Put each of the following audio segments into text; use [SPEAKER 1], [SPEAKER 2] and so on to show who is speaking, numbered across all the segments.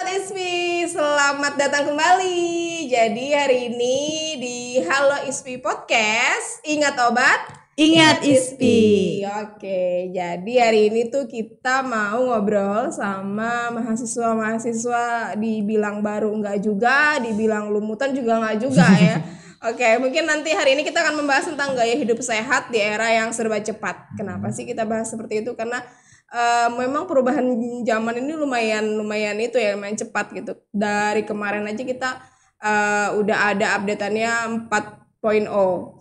[SPEAKER 1] Ispi, selamat datang kembali. Jadi hari ini di Halo Ispi Podcast, ingat obat,
[SPEAKER 2] Ingat Ispi.
[SPEAKER 1] Oke, jadi hari ini tuh kita mau ngobrol sama mahasiswa-mahasiswa, dibilang baru enggak juga, dibilang lumutan juga enggak juga ya. Oke, mungkin nanti hari ini kita akan membahas tentang gaya hidup sehat di era yang serba cepat. Kenapa sih kita bahas seperti itu? Karena memang perubahan zaman ini lumayan itu ya, lumayan cepat gitu. Dari kemarin aja kita udah ada updateannya 4.0.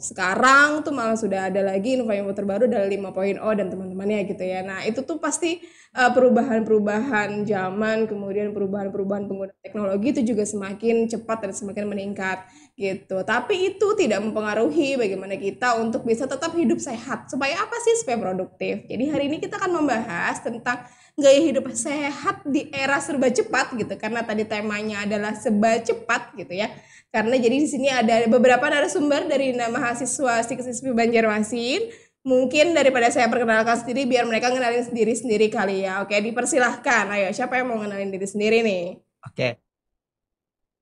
[SPEAKER 1] Sekarang tuh malah sudah ada lagi info terbaru dari 5.0 dan teman-temannya gitu ya. Nah, itu tuh pasti perubahan-perubahan zaman, kemudian perubahan-perubahan pengguna teknologi itu juga semakin cepat dan semakin meningkat gitu. Tapi itu tidak mempengaruhi bagaimana kita untuk bisa tetap hidup sehat. Supaya apa sih? Supaya produktif. Jadi hari ini kita akan membahas tentang gaya hidup sehat di era serba cepat gitu. Karena tadi temanya adalah serba cepat gitu ya. Karena jadi di sini ada beberapa narasumber dari mahasiswa STIKSISPI Banjarmasin. Mungkin daripada saya perkenalkan sendiri, biar mereka ngenalin sendiri kali ya. Oke, dipersilahkan. Ayo, siapa yang mau ngenalin diri sendiri nih?
[SPEAKER 3] Oke.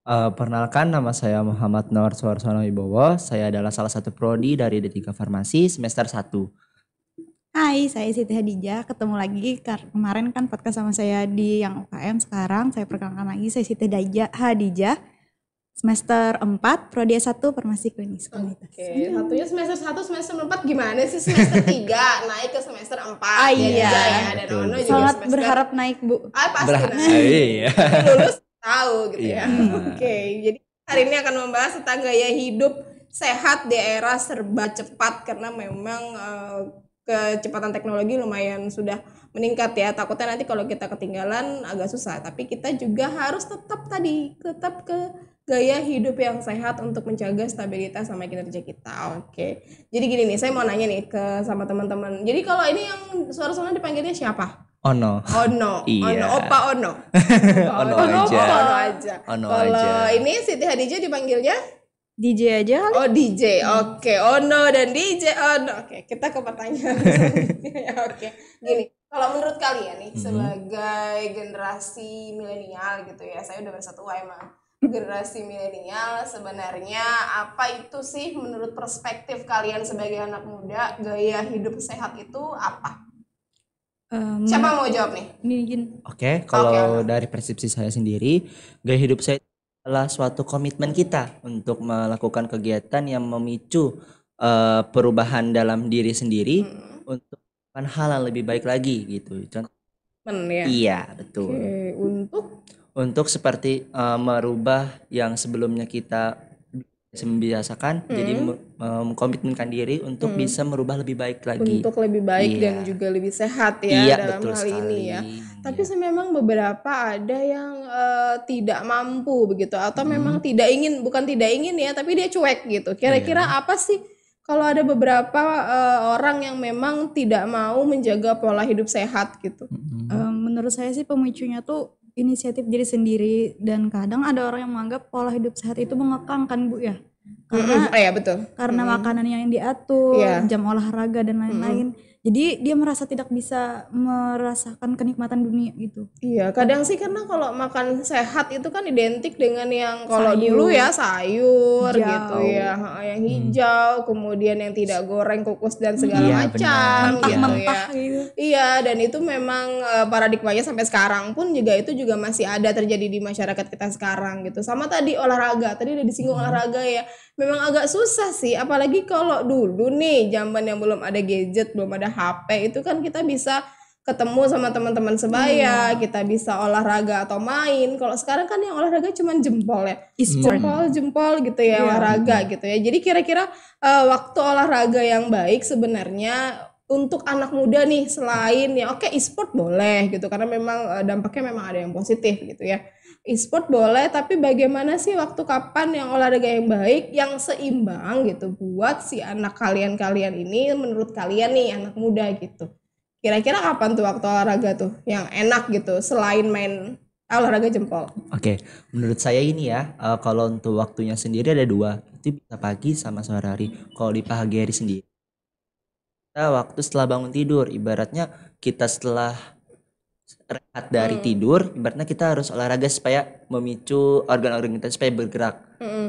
[SPEAKER 3] Perkenalkan, nama saya Muhammad Nur Suarsono Wibowo. Saya adalah salah satu prodi dari D3 Farmasi semester 1.
[SPEAKER 2] Hai, saya Siti Hadijah. Ketemu lagi kemarin kan podcast sama saya di yang UKM. Sekarang saya perkenalkan lagi, saya Siti Hadijah. Semester 4, prodi S1 Farmasi Klinis Komunitas.
[SPEAKER 1] Oke, satunya semester 1, semester 4 gimana sih? Semester 3 naik ke semester 4.
[SPEAKER 2] Iya.
[SPEAKER 1] Dan Ono juga
[SPEAKER 2] sangat
[SPEAKER 1] semester...
[SPEAKER 2] berharap naik, Bu.
[SPEAKER 1] Pasti naik.
[SPEAKER 3] Iya.
[SPEAKER 1] Lulus tahu gitu ya.
[SPEAKER 3] Iya.
[SPEAKER 1] Oke, jadi hari ini akan membahas tentang gaya hidup sehat di era serba cepat. Karena memang kecepatan teknologi lumayan sudah meningkat ya. Takutnya nanti kalau kita ketinggalan agak susah. Tapi kita juga harus tetap ke gaya hidup yang sehat untuk menjaga stabilitas sama kinerja kita. Oke. Jadi gini nih, saya mau nanya nih sama teman-teman. Jadi kalau ini yang suara-suara dipanggilnya siapa?
[SPEAKER 3] Ono.
[SPEAKER 1] Ono,
[SPEAKER 3] Iya.
[SPEAKER 1] Opa Ono.
[SPEAKER 3] Ono aja.
[SPEAKER 1] Kalau ini Siti Hadijah dipanggilnya
[SPEAKER 2] DJ aja kali.
[SPEAKER 1] Oh, DJ. Oke, Ono dan DJ Ono. Oke, kita ke pertanyaan selanjutnya. Oke. Gini, kalau menurut kalian nih sebagai generasi milenial gitu ya. Saya udah bersatua emang. Generasi milenial sebenarnya apa itu sih menurut perspektif kalian sebagai anak muda, gaya hidup sehat itu apa? Siapa mau jawab nih?
[SPEAKER 3] Oke, kalau dari persepsi saya sendiri, gaya hidup saya adalah suatu komitmen kita untuk melakukan kegiatan yang memicu perubahan dalam diri sendiri untuk melakukan hal yang lebih baik lagi gitu. Contoh.
[SPEAKER 1] Ya?
[SPEAKER 3] Iya, betul.
[SPEAKER 1] Oke,
[SPEAKER 3] untuk seperti merubah yang sebelumnya kita membiasakan, jadi mengkomitmenkan diri untuk bisa merubah lebih baik lagi.
[SPEAKER 1] Untuk lebih baik dan juga lebih sehat ya
[SPEAKER 3] Iya,
[SPEAKER 1] dalam
[SPEAKER 3] betul
[SPEAKER 1] hal
[SPEAKER 3] sekali.
[SPEAKER 1] ini ya. Tapi memang beberapa ada yang tidak mampu begitu atau memang bukan tidak ingin ya, tapi dia cuek gitu. Kira-kira apa sih kalau ada beberapa orang yang memang tidak mau menjaga pola hidup sehat gitu?
[SPEAKER 2] Menurut saya sih pemicunya tuh inisiatif diri sendiri, dan kadang ada orang yang menganggap pola hidup sehat itu mengekang kan Bu ya, karena
[SPEAKER 1] betul.
[SPEAKER 2] Karena makanan yang diatur, jam olahraga dan lain-lain. Jadi dia merasa tidak bisa merasakan kenikmatan dunia gitu.
[SPEAKER 1] Iya, kadang sih karena kalau makan sehat itu kan identik dengan yang kalau dulu ya sayur
[SPEAKER 2] hijau,
[SPEAKER 1] gitu ya, yang hijau, kemudian yang tidak goreng, kukus dan segala macam gitu ya.
[SPEAKER 2] Gitu.
[SPEAKER 1] Iya, dan itu memang paradigmanya sampai sekarang pun juga itu juga masih ada terjadi di masyarakat kita sekarang gitu. Sama tadi olahraga, tadi udah disinggung olahraga ya. Memang agak susah sih, apalagi kalau dulu nih zaman yang belum ada gadget, belum ada HP, itu kan kita bisa ketemu sama teman-teman sebaya, kita bisa olahraga atau main. Kalau sekarang kan yang olahraga cuman jempol ya, jempol gitu ya, olahraga gitu ya. Jadi kira-kira waktu olahraga yang baik sebenarnya untuk anak muda nih, selain ya oke, e-sport boleh gitu karena memang dampaknya memang ada yang positif gitu ya. E-sport boleh, tapi bagaimana sih waktu kapan yang olahraga yang baik, yang seimbang gitu buat si anak kalian ini, menurut kalian nih anak muda gitu. Kira-kira kapan tuh waktu olahraga tuh yang enak gitu selain main olahraga jempol?
[SPEAKER 3] Oke, menurut saya ini ya, kalau untuk waktunya sendiri ada dua, itu bisa pagi sama sore hari. Kalau di pagi hari sendiri, kita waktu setelah bangun tidur, ibaratnya kita setelah rehat dari tidur, ibaratnya kita harus olahraga supaya memicu organ-organ kita supaya bergerak.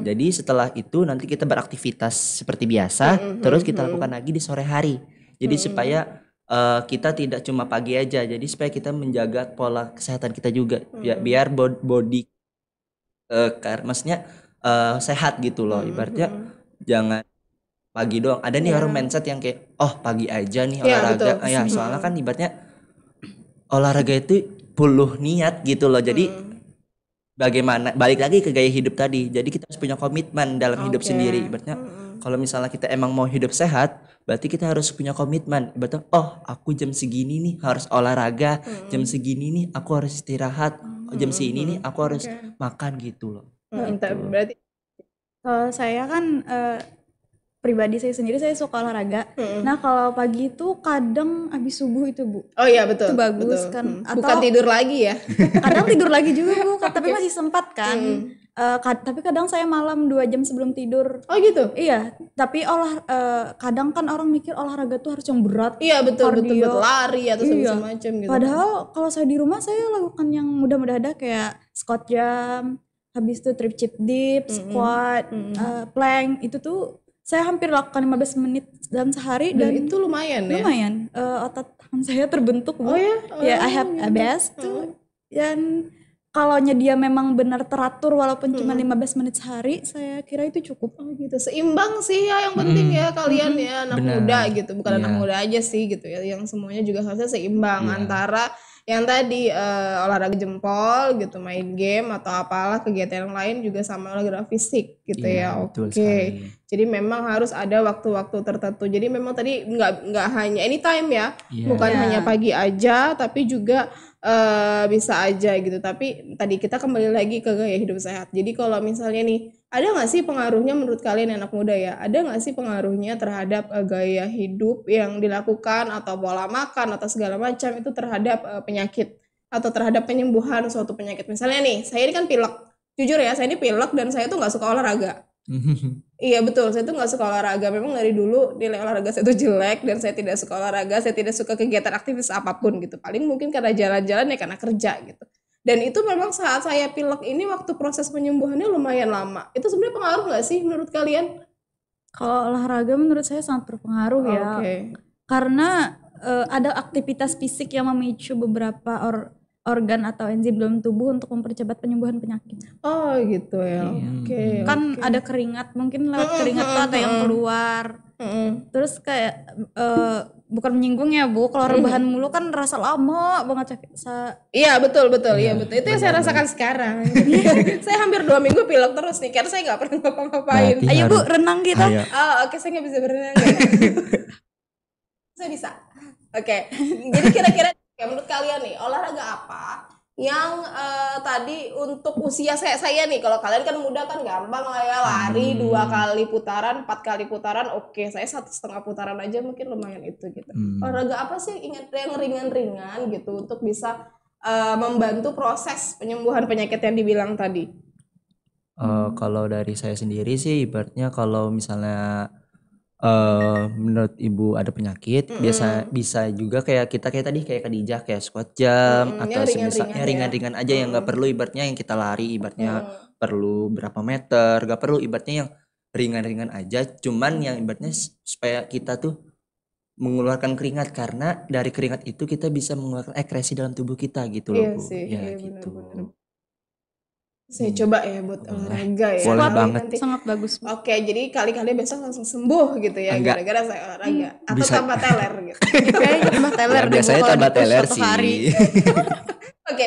[SPEAKER 3] Jadi setelah itu nanti kita beraktivitas seperti biasa, terus kita lakukan lagi di sore hari. Jadi supaya kita tidak cuma pagi aja, jadi supaya kita menjaga pola kesehatan kita juga, biar body maksudnya sehat gitu loh. Ibaratnya jangan pagi doang. Ada nih orang mindset yang kayak pagi aja nih olahraga. Soalnya kan ibaratnya olahraga itu perlu niat gitu loh. Jadi bagaimana balik lagi ke gaya hidup tadi. Jadi kita harus punya komitmen dalam hidup sendiri. Ibaratnya kalau misalnya kita emang mau hidup sehat, berarti kita harus punya komitmen. Ibaratnya aku jam segini nih harus olahraga, jam segini nih aku harus istirahat, jam segini nih aku harus makan gitu loh.
[SPEAKER 1] Berarti
[SPEAKER 2] saya kan pribadi saya sendiri saya suka olahraga. Nah kalau pagi itu kadang habis subuh itu Bu.
[SPEAKER 1] Oh iya betul.
[SPEAKER 2] Itu bagus
[SPEAKER 1] betul.
[SPEAKER 2] kan. Atau
[SPEAKER 1] bukan tidur lagi ya?
[SPEAKER 2] Kadang tidur lagi juga Bu, tapi masih sempat kan. Tapi kadang saya malam 2 jam sebelum tidur.
[SPEAKER 1] Oh gitu?
[SPEAKER 2] Iya, tapi kadang kan orang mikir olahraga tuh harus yang berat.
[SPEAKER 1] Iya betul
[SPEAKER 2] kardio.
[SPEAKER 1] betul lari atau semacam gitu.
[SPEAKER 2] Padahal kalau saya di rumah saya lakukan yang mudah-mudah ada kayak squat jump, habis itu trip chip dip, squat, plank, itu tuh saya hampir lakukan 15 menit dalam sehari dan
[SPEAKER 1] itu lumayan ya.
[SPEAKER 2] Lumayan. Otot tangan saya terbentuk Bu.
[SPEAKER 1] Oh ya?
[SPEAKER 2] Ya, I have a best tuh. Dan kalau dia memang benar teratur walaupun cuma 15 menit sehari, saya kira itu cukup.
[SPEAKER 1] Gitu. Seimbang sih ya yang penting ya kalian ya anak muda gitu, bukan anak muda aja sih gitu ya. Yang semuanya juga harusnya seimbang antara yang tadi olahraga jempol gitu, main game atau apalah kegiatan yang lain juga sama olahraga fisik gitu ya. Oke. Jadi memang harus ada waktu-waktu tertentu. Jadi memang tadi nggak hanya anytime ya, bukan hanya pagi aja, tapi juga bisa aja gitu. Tapi tadi kita kembali lagi ke gaya hidup sehat. Jadi kalau misalnya nih, ada nggak sih pengaruhnya menurut kalian anak muda ya? Ada nggak sih pengaruhnya terhadap gaya hidup yang dilakukan atau pola makan atau segala macam itu terhadap penyakit atau terhadap penyembuhan suatu penyakit? Misalnya nih, saya ini kan pilek. Jujur ya, saya ini pilek dan saya tuh nggak suka olahraga. Iya betul, saya tuh nggak suka olahraga. Memang dari dulu nilai olahraga saya tuh jelek dan saya tidak suka olahraga, saya tidak suka kegiatan aktivitas apapun gitu. Paling mungkin karena jalan-jalan ya karena kerja gitu. Dan itu memang saat saya pilek ini waktu proses penyembuhannya lumayan lama. Itu sebenarnya pengaruh nggak sih menurut kalian?
[SPEAKER 2] Kalau olahraga menurut saya sangat berpengaruh ya. Karena ada aktivitas fisik yang memicu beberapa organ atau enzim dalam tubuh untuk mempercepat penyembuhan penyakit.
[SPEAKER 1] Oh gitu ya.
[SPEAKER 2] Kan ada keringat, mungkin lewat keringat tuh ada yang keluar. Terus kayak bukan menyinggung ya Bu, kalau rebahan mulu kan rasa lama banget sakit.
[SPEAKER 1] Iya betul. Iya betul. Itu yang saya rasakan sekarang. Saya hampir 2 minggu pilek terus nih, karena saya nggak pernah ngapa-ngapain.
[SPEAKER 2] Ayo Bu, renang kita.
[SPEAKER 1] Oke, saya nggak bisa berenang. Saya bisa. Oke. Jadi kira-kira menurut kalian nih olahraga apa yang tadi untuk usia saya nih, kalau kalian kan muda kan gampang lah ya, lari 2 kali putaran, 4 kali putaran, oke. Saya 1,5 putaran aja mungkin lumayan itu gitu. Olahraga apa sih ingat yang ringan-ringan gitu untuk bisa membantu proses penyembuhan penyakit yang dibilang tadi?
[SPEAKER 3] Kalau dari saya sendiri sih ibaratnya kalau misalnya menurut ibu ada penyakit, bisa juga kayak tadi kayak Khadijah kayak squat jump atau misalnya ringan-ringan aja yang nggak perlu ibaratnya yang kita lari ibaratnya perlu berapa meter, nggak perlu ibaratnya yang ringan-ringan aja, cuman yang ibaratnya supaya kita tuh mengeluarkan keringat, karena dari keringat itu kita bisa mengeluarkan ekskresi dalam tubuh kita gitu loh Bu. Gitu.
[SPEAKER 1] Bener. Saya coba ya buat olahraga ya.
[SPEAKER 3] Boleh banget.
[SPEAKER 2] Sangat bagus.
[SPEAKER 1] Oke, jadi kali-kali besok langsung sembuh gitu ya.
[SPEAKER 3] Enggak.
[SPEAKER 1] Gara-gara saya olahraga. Atau
[SPEAKER 3] Bisa.
[SPEAKER 1] tambah teler gitu.
[SPEAKER 2] Kayaknya tambah teler deh,
[SPEAKER 3] Biasanya
[SPEAKER 2] Bu, kalau
[SPEAKER 3] tambah
[SPEAKER 2] di push
[SPEAKER 3] teler
[SPEAKER 2] satu
[SPEAKER 3] sih.
[SPEAKER 2] hari.
[SPEAKER 1] Oke,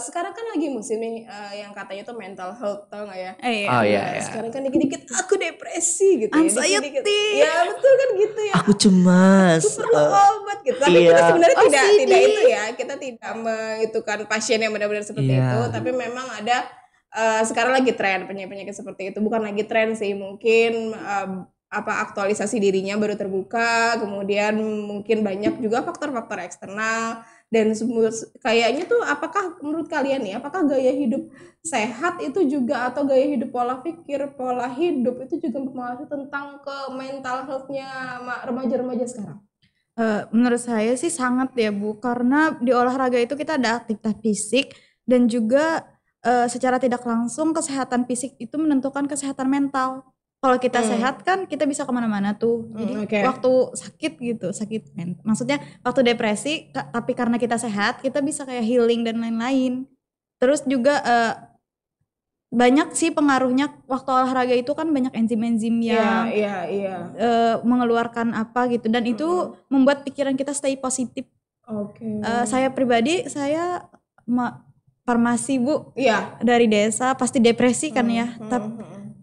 [SPEAKER 1] sekarang kan lagi musim nih yang katanya tuh mental health, tau gak ya?
[SPEAKER 3] Oh iya.
[SPEAKER 1] Sekarang kan dikit-dikit aku depresi gitu ya.
[SPEAKER 2] Anxiety.
[SPEAKER 1] Dikit-dikit. Ya betul kan gitu ya.
[SPEAKER 3] Aku cemas.
[SPEAKER 1] Perlu obat gitu. Tapi kita sebenarnya tidak itu ya. Kita tidak mengitukan pasien yang benar-benar seperti itu. Tapi memang ada sekarang lagi tren penyakit seperti itu. Bukan lagi tren sih, mungkin aktualisasi dirinya baru terbuka, kemudian mungkin banyak juga faktor-faktor eksternal dan kayaknya tuh apakah menurut kalian nih, apakah gaya hidup sehat itu juga atau gaya hidup pola pikir, pola hidup itu juga mempengaruhi tentang ke mental health-nya remaja-remaja sekarang?
[SPEAKER 2] Menurut saya sih sangat ya Bu, karena di olahraga itu kita ada aktivitas fisik dan juga secara tidak langsung kesehatan fisik itu menentukan kesehatan mental. Kalau kita sehat kan kita bisa kemana-mana tuh. Jadi waktu sakit gitu, maksudnya waktu depresi, tapi karena kita sehat kita bisa kayak healing dan lain-lain. Terus juga banyak sih pengaruhnya waktu olahraga itu kan banyak enzim-enzim yang mengeluarkan apa gitu dan itu membuat pikiran kita stay positif. Saya pribadi farmasi Bu, dari desa pasti depresi kan ya.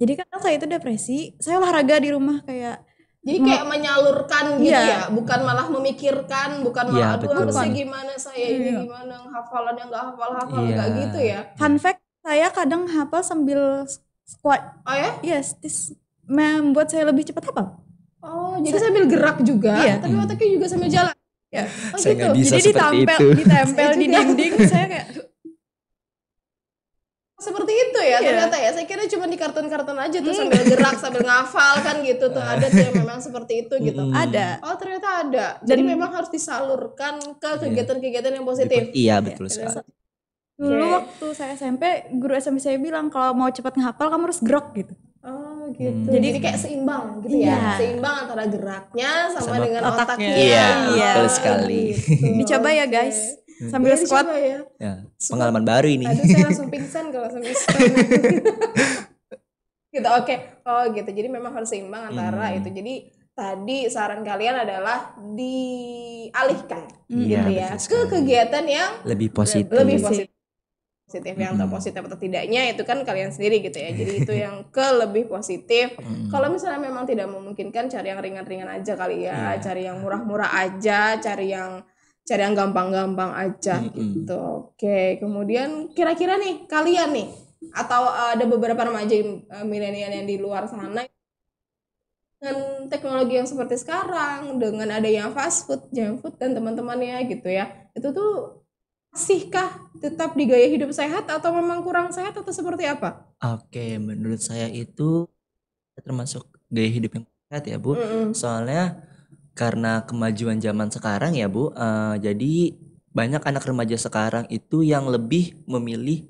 [SPEAKER 2] Jadi kan saya itu depresi, saya olahraga di rumah kayak.
[SPEAKER 1] Jadi kayak menyalurkan gitu ya, bukan malah memikirkan, bukan malah aduh harusnya gimana saya ini gimana hafalannya nggak hafal nggak gitu ya.
[SPEAKER 2] Fun fact, saya kadang hafal sambil squat.
[SPEAKER 1] Oh ya?
[SPEAKER 2] Yes, this membuat saya lebih cepat hafal.
[SPEAKER 1] Oh, jadi sambil gerak juga, tapi otaknya juga sambil jalan. Ya.
[SPEAKER 3] Saya nggak bisa
[SPEAKER 2] jadi
[SPEAKER 3] seperti itu.
[SPEAKER 2] ditempel di dinding, saya kayak
[SPEAKER 1] seperti itu ya ternyata ya. Saya kira cuma di kartun-kartun aja tuh sambil gerak sambil ngafal kan gitu tuh ada tuh yang memang seperti itu gitu.
[SPEAKER 2] Ada.
[SPEAKER 1] Oh ternyata ada. Jadi memang harus disalurkan ke kegiatan-kegiatan yang positif.
[SPEAKER 3] Iya betul sekali.
[SPEAKER 2] Dulu waktu saya SMP, guru SMP saya bilang kalau mau cepat ngehafal kamu harus gerak gitu.
[SPEAKER 1] Oh gitu. Jadi kayak seimbang gitu ya. Seimbang antara geraknya sama dengan otaknya.
[SPEAKER 3] Iya, betul sekali.
[SPEAKER 1] Gitu.
[SPEAKER 2] Dicoba ya guys. Sambil squat
[SPEAKER 1] ya.
[SPEAKER 3] Pengalaman baru ini.
[SPEAKER 1] Aduh saya langsung pingsan kalau sambil squat. Gitu oke. Oh gitu. Jadi memang harus seimbang antara itu. Jadi tadi saran kalian adalah dialihkan gitu ya ke kegiatan yang
[SPEAKER 3] lebih positif.
[SPEAKER 1] Yang atau positif atau tidaknya itu kan kalian sendiri gitu ya. Jadi itu yang ke lebih positif. Kalau misalnya memang tidak memungkinkan cari yang ringan-ringan aja kali ya, cari yang murah-murah aja, cari yang gampang-gampang aja gitu. Oke, kemudian kira-kira nih kalian nih atau ada beberapa remaja milenial yang di luar sana dengan teknologi yang seperti sekarang, dengan adanya fast food, junk food dan teman-temannya gitu ya. Itu tuh masihkah tetap di gaya hidup sehat atau memang kurang sehat atau seperti apa?
[SPEAKER 3] Oke, menurut saya itu termasuk gaya hidup yang sehat ya Bu. Soalnya karena kemajuan zaman sekarang ya Bu, jadi banyak anak remaja sekarang itu yang lebih memilih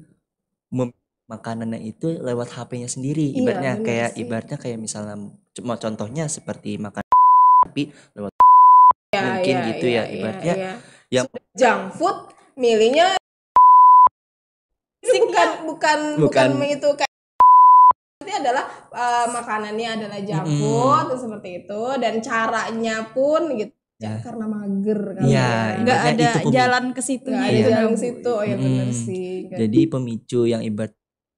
[SPEAKER 3] makanannya itu lewat HP-nya sendiri. Ibaratnya kayak misalnya cuma contohnya seperti makan tapi lewat mungkin gitu ya ibaratnya yang
[SPEAKER 1] junk food milihnya bukan itu kayak itu adalah makanannya adalah junk food seperti itu dan caranya pun gitu karena mager kali
[SPEAKER 2] nggak ada jalan ke situ
[SPEAKER 1] jalan ke situ benar sih
[SPEAKER 3] jadi pemicu yang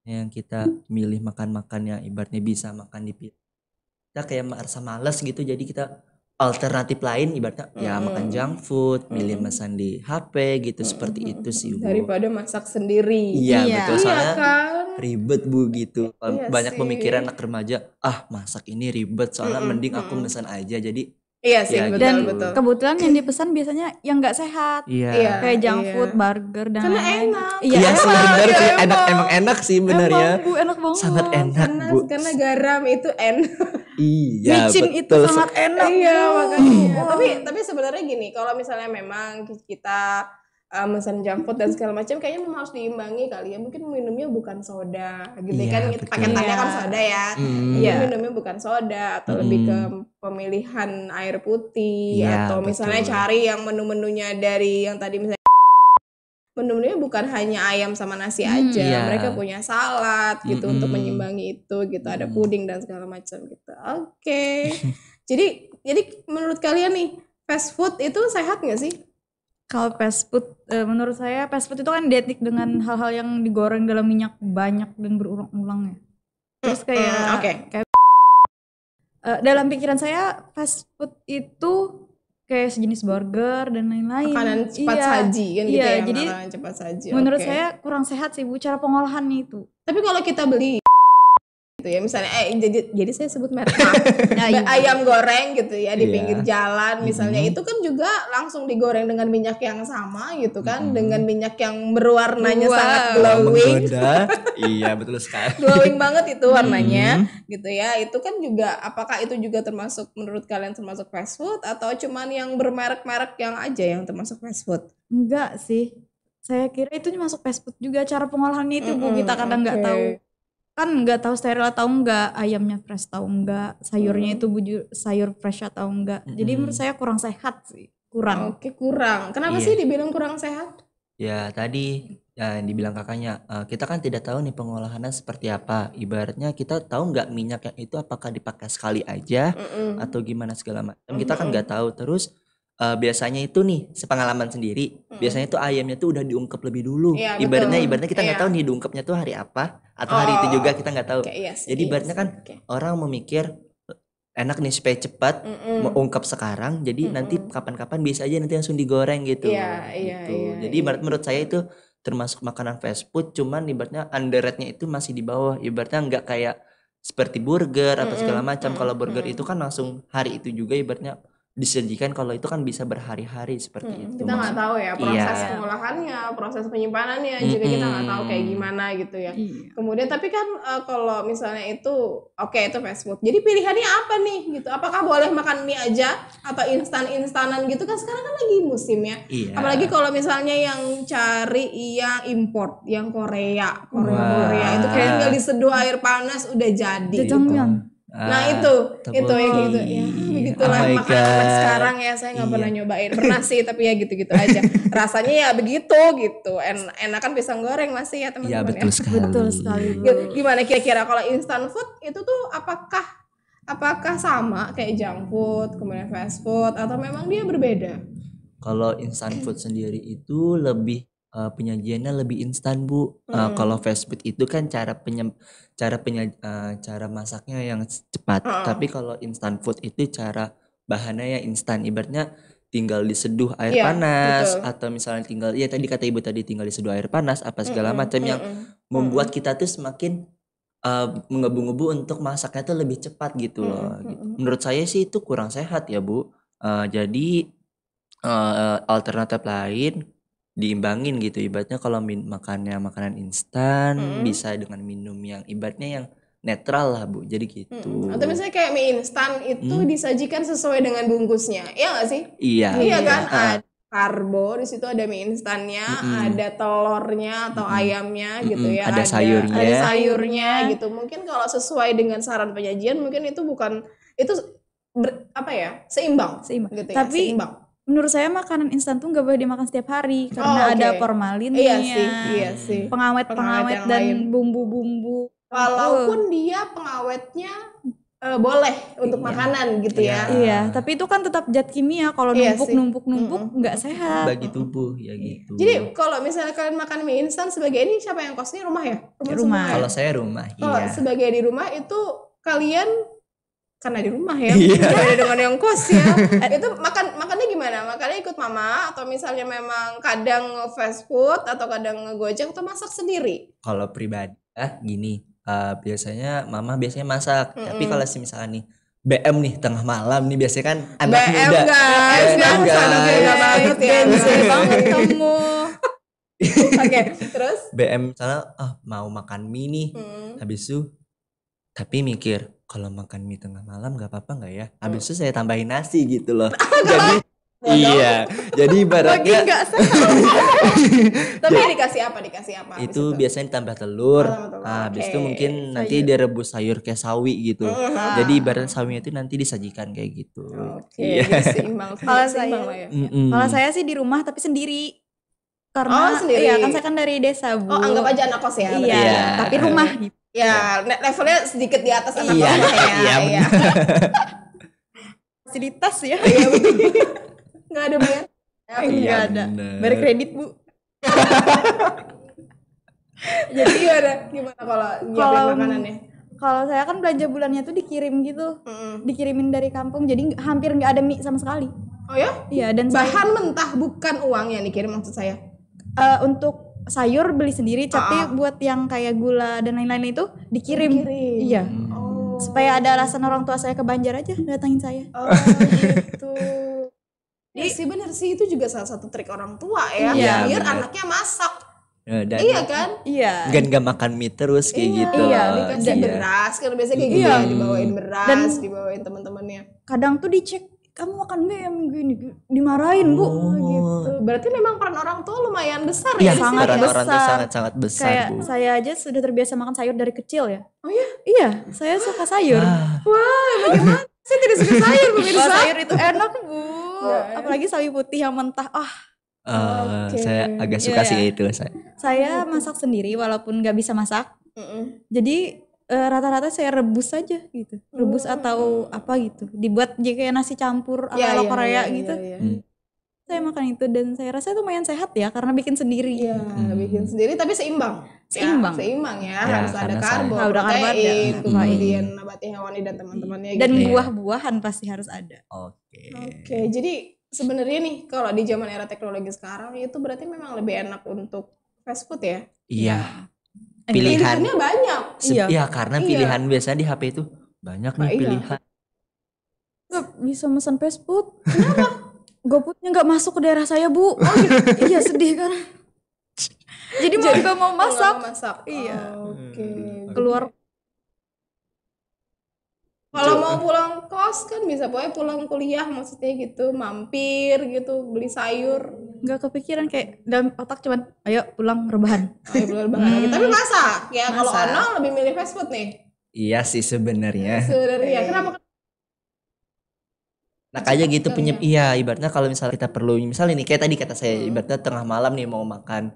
[SPEAKER 3] yang kita milih makan yang ibaratnya bisa makan di kita kayak merasa malas gitu jadi kita alternatif lain ibaratnya makan junk food, milih pesan di HP gitu seperti itu sih Bu.
[SPEAKER 1] Daripada masak sendiri.
[SPEAKER 3] Iya betul soalnya
[SPEAKER 1] kan?
[SPEAKER 3] Ribet Bu gitu. Banyak pemikiran anak remaja, masak ini ribet soalnya mending aku pesan aja jadi.
[SPEAKER 1] Iya sih betul,
[SPEAKER 2] dan
[SPEAKER 1] betul.
[SPEAKER 2] Kebetulan yang dipesan biasanya yang nggak sehat, kayak junk food, burger dan
[SPEAKER 1] karena
[SPEAKER 2] lain-lain.
[SPEAKER 3] Enak. Iya sih benar sih emang enak sih benar ya.
[SPEAKER 2] Enak banget.
[SPEAKER 3] Sangat enak Bu.
[SPEAKER 1] Karena garam itu enak.
[SPEAKER 3] Iya
[SPEAKER 2] micin
[SPEAKER 3] betul.
[SPEAKER 2] itu sangat enak.
[SPEAKER 1] Iya makanya. Tapi sebenarnya gini, kalau misalnya memang kita mesen junk food dan segala macam kayaknya memang harus diimbangi kali ya. Mungkin minumnya bukan soda gitu kan paketannya kan soda ya. Minumnya bukan soda atau lebih ke pemilihan air putih atau misalnya cari yang menu-menunya dari yang tadi misalnya menu-menunya bukan hanya ayam sama nasi aja. Mereka punya salad gitu untuk menyimbangi itu gitu. Ada puding dan segala macam gitu. Oke. Jadi menurut kalian nih fast food itu sehat nggak sih?
[SPEAKER 2] Kalau fast food, menurut saya fast food itu kan identik dengan hal-hal yang digoreng dalam minyak banyak dan berulang-ulang ya. Terus kayak dalam pikiran saya fast food itu kayak sejenis burger dan lain-lain.
[SPEAKER 1] Makanan cepat saji kan gitu ya.
[SPEAKER 2] Jadi
[SPEAKER 1] makanan cepat saji.
[SPEAKER 2] Menurut saya kurang sehat sih Bu cara pengolahannya itu.
[SPEAKER 1] Tapi kalau kita beli gitu ya, misalnya jadi saya sebut merek, maaf. Ayam goreng gitu ya di pinggir jalan misalnya, itu kan juga langsung digoreng dengan minyak yang sama gitu kan, dengan minyak yang berwarnanya sangat glowing.
[SPEAKER 3] Iya betul sekali.
[SPEAKER 1] Glowing banget itu warnanya gitu ya. Itu kan juga, apakah itu juga termasuk, menurut kalian termasuk fast food atau cuman yang bermerek-merek yang aja yang termasuk fast food?
[SPEAKER 2] Enggak sih, saya kira itu masuk fast food juga, cara pengolahannya itu Bu, kita kadang nggak tahu. Kan nggak tahu steril atau enggak, ayamnya fresh atau enggak, sayurnya itu sayur fresh atau enggak. Jadi menurut saya kurang sehat sih, kurang.
[SPEAKER 1] Oke, kurang. Kenapa sih dibilang kurang sehat?
[SPEAKER 3] Ya tadi yang dibilang kakaknya, kita kan tidak tahu nih pengolahannya seperti apa. Ibaratnya kita tahu nggak minyak yang itu apakah dipakai sekali aja atau gimana segala macam. Kita kan nggak tahu. Terus biasanya itu nih, sepengalaman sendiri, biasanya itu ayamnya tuh udah diungkep lebih dulu.
[SPEAKER 1] Iya,
[SPEAKER 3] ibaratnya kita nggak tahu nih diungkepnya tuh hari apa atau hari itu juga kita nggak tahu. Jadi ibaratnya kan orang memikir enak nih supaya cepat ungkap sekarang, jadi nanti kapan-kapan bisa aja nanti langsung digoreng gitu. Jadi menurut saya itu termasuk makanan fast food, cuman ibaratnya underrated-nya itu masih di bawah. Ibaratnya nggak kayak seperti burger atau segala macam. Kalau burger itu kan langsung hari itu juga ibaratnya disajikan, kalau itu kan bisa berhari-hari seperti itu.
[SPEAKER 1] Kita nggak tahu ya proses pengolahannya, proses penyimpanannya juga kita nggak tahu kayak gimana gitu ya. Kemudian tapi kan kalau misalnya itu itu fast food. Jadi pilihannya apa nih gitu? Apakah boleh makan mie aja atau instan-instanan gitu kan sekarang kan lagi musim ya. Apalagi kalau misalnya yang cari yang import, yang Korea itu kayak tinggal diseduh air panas udah jadi. Nah itu yang gitu ya, begitulah makanan anak sekarang ya. Saya nggak pernah nyobain, pernah sih tapi ya gitu-gitu aja rasanya ya begitu gitu. Enakan pisang goreng masih ya teman-teman ya.
[SPEAKER 2] Betul sekali.
[SPEAKER 1] Gimana kira-kira kalau instant food itu tuh apakah sama kayak junk food kemudian fast food atau memang dia berbeda?
[SPEAKER 3] Kalau instant food sendiri itu lebih penyajiannya lebih instan Bu. Kalau fast food itu kan cara masaknya yang cepat. Tapi kalau instant food itu cara bahannya yang instan. Ibaratnya tinggal diseduh air panas atau misalnya tinggal tadi kata ibu tadi tinggal diseduh air panas apa segala macam yang membuat kita tuh semakin menggebu-gebu untuk masaknya tuh lebih cepat gitu loh. Menurut saya sih itu kurang sehat ya Bu. Jadi alternatif lain diimbangin gitu, ibaratnya kalau makannya makanan instan bisa dengan minum yang ibaratnya yang netral lah Bu, jadi gitu.
[SPEAKER 1] Atau misalnya kayak mie instan itu disajikan sesuai dengan bungkusnya, iya nggak sih?
[SPEAKER 3] Iya
[SPEAKER 1] kan, ada karbo di situ, ada mie instannya, ada telurnya atau ayamnya gitu ya,
[SPEAKER 3] ada sayurnya
[SPEAKER 1] gitu. Mungkin kalau sesuai dengan saran penyajian mungkin itu seimbang gitu ya.
[SPEAKER 2] Tapi seimbang. Menurut saya makanan instan tuh nggak boleh dimakan setiap hari karena ada formalinnya,
[SPEAKER 1] iya sih.
[SPEAKER 2] pengawet dan bumbu-bumbu.
[SPEAKER 1] Walaupun dia pengawetnya boleh untuk makanan gitu ya.
[SPEAKER 2] Iya, tapi itu kan tetap zat kimia. Kalau numpuk nggak sehat.
[SPEAKER 3] Bagi tubuh ya gitu.
[SPEAKER 1] Jadi kalau misalnya kalian makan mie instan sebagai ini siapa yang kosnya rumah ya?
[SPEAKER 2] Rumah.
[SPEAKER 3] Kalau saya rumah.
[SPEAKER 1] Kalau sebagai di rumah itu kalian karena di rumah ya, beda dengan yang kos ya. Itu makannya gimana? Makannya ikut mama atau misalnya memang kadang fast food atau kadang ngegojek atau masak sendiri?
[SPEAKER 3] Kalau pribadi gini, biasanya mama masak. Tapi kalau misalnya nih BM nih tengah malam nih biasanya kan anak
[SPEAKER 1] BM
[SPEAKER 3] muda.
[SPEAKER 1] Guys, beda banget ya.
[SPEAKER 2] Banget kamu.
[SPEAKER 1] Oke, terus?
[SPEAKER 3] BM misalnya mau makan mie nih, habis itu tapi mikir kalau makan mie tengah malam gak apa-apa gak ya? Habis itu saya tambahin nasi gitu loh. Jadi ibaratnya
[SPEAKER 1] tapi dikasih apa?
[SPEAKER 3] Itu biasanya ditambah telur. Habis itu mungkin nanti direbus sayur kayak sawi gitu. Jadi ibaratnya sawinya itu nanti disajikan kayak gitu.
[SPEAKER 1] Seimbang.
[SPEAKER 2] Kalau saya sih di rumah tapi sendiri. Karena kan saya kan dari desa Bu.
[SPEAKER 1] Anggap aja anak kos ya.
[SPEAKER 2] Iya, tapi rumah gitu.
[SPEAKER 1] Ya, levelnya sedikit di atas anak kos ya. Iya.
[SPEAKER 2] Fasilitas ya.
[SPEAKER 1] Iya betul. Nggak ada bayar.
[SPEAKER 2] Nggak ada. Bayar kredit Bu.
[SPEAKER 1] Jadi gimana kalau nyiapin makanannya?
[SPEAKER 2] Kalau saya kan belanja bulannya tuh dikirim gitu, dikirimin dari kampung, jadi hampir nggak ada mie sama sekali.
[SPEAKER 1] Oh ya?
[SPEAKER 2] Iya, dan
[SPEAKER 1] bahan mentah bukan uang yang dikirim maksud saya.
[SPEAKER 2] Untuk sayur beli sendiri, tapi buat yang kayak gula dan lain-lain itu dikirim. Iya. Supaya ada alasan orang tua saya ke Banjar aja datangin saya.
[SPEAKER 1] Oh gitu. Iya sih bener sih, itu juga salah satu trik orang tua ya.
[SPEAKER 3] Iya,
[SPEAKER 1] Biar
[SPEAKER 3] bener.
[SPEAKER 1] anaknya masak.
[SPEAKER 3] Dan
[SPEAKER 1] Iya kan?
[SPEAKER 2] Iya.
[SPEAKER 3] gak makan mie terus kayak gitu.
[SPEAKER 2] Iya,
[SPEAKER 1] Dikasih
[SPEAKER 3] Iya.
[SPEAKER 1] beras kan biasanya kayak gitu ya, dibawain beras, dibawain teman-temannya.
[SPEAKER 2] Kadang tuh dicek, kamu makan mie yang gini, dimarahin Bu.
[SPEAKER 1] Gitu. Berarti memang peran orang tua lumayan besar
[SPEAKER 3] Iya,
[SPEAKER 1] ya.
[SPEAKER 2] sangat
[SPEAKER 3] peran orang tuh
[SPEAKER 2] besar.
[SPEAKER 3] sangat besar,
[SPEAKER 2] Kayak
[SPEAKER 3] Bu.
[SPEAKER 2] saya aja sudah terbiasa makan sayur dari kecil ya.
[SPEAKER 1] Oh ya?
[SPEAKER 2] Iya, saya suka sayur.
[SPEAKER 1] Wah, bagaimana? Saya tidak suka sayur
[SPEAKER 2] Wah,
[SPEAKER 1] pemirsa.
[SPEAKER 2] sayur itu enak Bu. Apalagi sawi putih yang mentah.
[SPEAKER 3] Saya agak suka sih itu
[SPEAKER 2] Saya masak sendiri walaupun nggak bisa masak.
[SPEAKER 1] Mm-mm.
[SPEAKER 2] Jadi rata-rata saya rebus aja gitu. Rebus atau apa gitu. Dibuat jadi kayak nasi campur ala Korea gitu.
[SPEAKER 1] Iya.
[SPEAKER 2] Saya makan itu dan saya rasa itu lumayan sehat ya karena bikin sendiri.
[SPEAKER 1] Iya, bikin sendiri tapi seimbang.
[SPEAKER 2] Seimbang.
[SPEAKER 1] Ya, seimbang ya.
[SPEAKER 3] Ya,
[SPEAKER 1] Harus ada
[SPEAKER 3] karena
[SPEAKER 1] karbo,
[SPEAKER 2] saya- udah karbo ada.
[SPEAKER 1] protein, kemudian nabati hewani dan teman-temannya
[SPEAKER 2] Dan
[SPEAKER 1] gitu.
[SPEAKER 2] buah-buahan pasti harus ada.
[SPEAKER 1] Oke, jadi sebenarnya nih kalau di zaman era teknologi sekarang itu berarti memang lebih enak untuk fast food ya.
[SPEAKER 3] Iya. Pilihan.
[SPEAKER 1] Pilihannya banyak.
[SPEAKER 3] Iya, karena pilihan biasanya di HP itu banyak nih
[SPEAKER 1] Iya.
[SPEAKER 3] pilihan.
[SPEAKER 2] Gak bisa pesan fast food. Kenapa? GoFoodnya nggak masuk ke daerah saya Bu. Oh iya sedih kan. Jadi mau nggak mau masak.
[SPEAKER 1] Nggak mau masak.
[SPEAKER 2] Iya.
[SPEAKER 1] Oke.
[SPEAKER 2] Keluar.
[SPEAKER 1] Kalau mau pulang kos kan bisa, pokoknya pulang kuliah maksudnya gitu, mampir gitu, beli sayur.
[SPEAKER 2] Nggak kepikiran kayak dalam otak cuman ayo pulang rebahan.
[SPEAKER 1] Ayo beli bahan lagi. Tapi masak. Ya kalau
[SPEAKER 2] Masak.
[SPEAKER 1] Ono lebih milih fast food nih.
[SPEAKER 3] Iya sih sebenarnya.
[SPEAKER 1] Sebenarnya kenapa?
[SPEAKER 3] Nah kayak gitu iya ibaratnya kalau misalnya kita perlu misalnya nih kayak tadi kata saya ibaratnya tengah malam nih mau makan